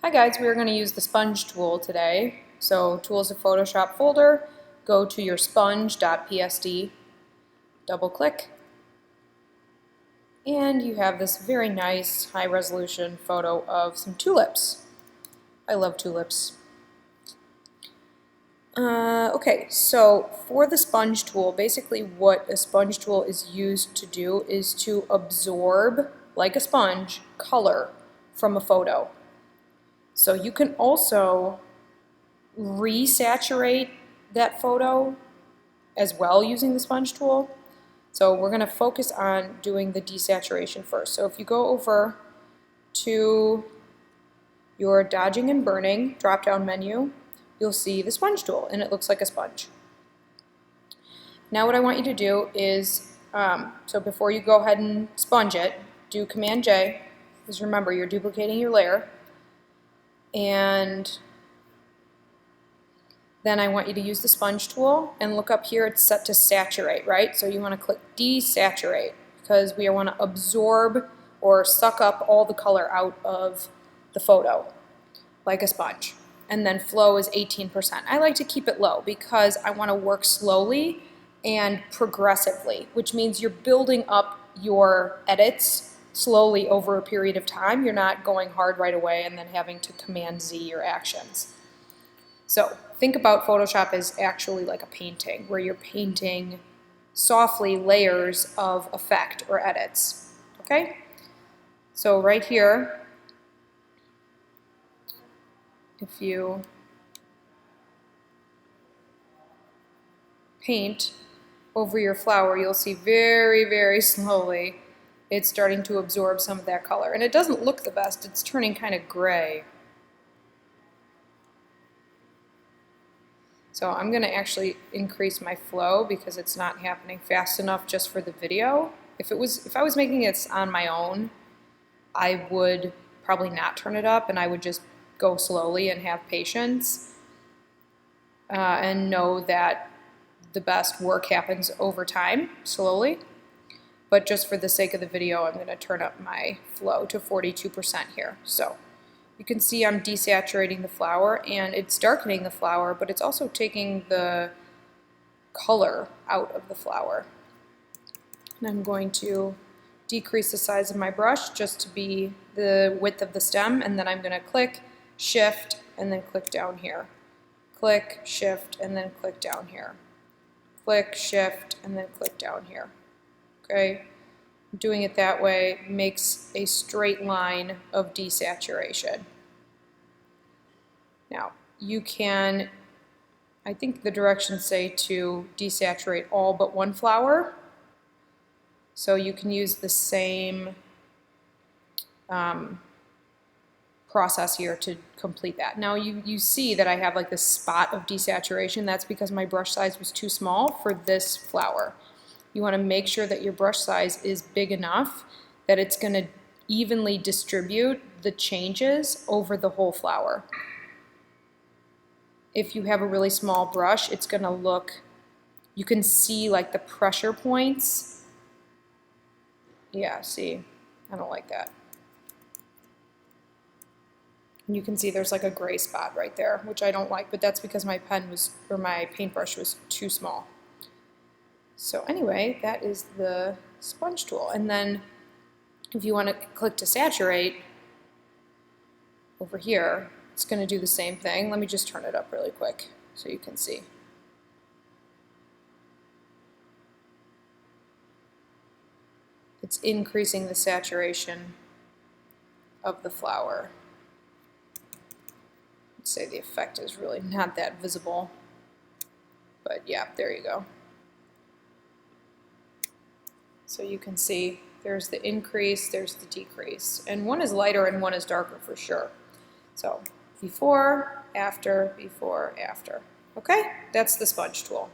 Hi guys, we are going to use the sponge tool today. So Tools of Photoshop folder, go to your sponge.psd, double click, and you have this very nice high resolution photo of some tulips. I love tulips. Okay, so for the sponge tool, basically what a sponge tool is used to do is to absorb, like a sponge, color from a photo. So you can also resaturate that photo as well using the sponge tool. So we're going to focus on doing the desaturation first. So if you go over to your dodging and burning drop-down menu, you'll see the sponge tool and it looks like a sponge. Now what I want you to do is, so before you go ahead and sponge it, do Command J, because remember you're duplicating your layer. And then I want you to use the sponge tool and look up here, it's set to saturate, right? So you want to click desaturate because we want to absorb or suck up all the color out of the photo like a sponge. And then flow is 18%. I like to keep it low because I want to work slowly and progressively, which means you're building up your edits slowly over a period of time. You're not going hard right away and then having to Command Z your actions. So think about Photoshop as actually like a painting, where you're painting softly layers of effect or edits. Okay? So right here, if you paint over your flower, you'll see very, very slowly it's starting to absorb some of that color. And it doesn't look the best, it's turning kind of gray. So I'm going to actually increase my flow because it's not happening fast enough just for the video. If I was making it on my own, I would probably not turn it up and I would just go slowly and have patience and know that the best work happens over time, slowly. But just for the sake of the video, I'm going to turn up my flow to 42% here. So you can see I'm desaturating the flower and it's darkening the flower, but it's also taking the color out of the flower. And I'm going to decrease the size of my brush just to be the width of the stem, and then I'm going to click, shift, and then click down here. Click, shift, and then click down here. Click, shift, and then click down here. Okay? Doing it that way makes a straight line of desaturation. Now, you can, I think the directions say to desaturate all but one flower. So you can use the same process here to complete that. Now you see that I have like this spot of desaturation. That's because my brush size was too small for this flower. You want to make sure that your brush size is big enough that it's going to evenly distribute the changes over the whole flower. If you have a really small brush, it's going to look, you can see like the pressure points. Yeah, see, I don't like that. And you can see there's like a gray spot right there, which I don't like, but that's because my pen was, or my paintbrush was too small. So anyway, that is the sponge tool. And then if you want to click to saturate over here, it's going to do the same thing. Let me just turn it up really quick so you can see. It's increasing the saturation of the flower. I'd say the effect is really not that visible, but yeah, there you go. So you can see there's the increase, there's the decrease, and one is lighter and one is darker for sure. So before, after, before, after. Okay, that's the sponge tool.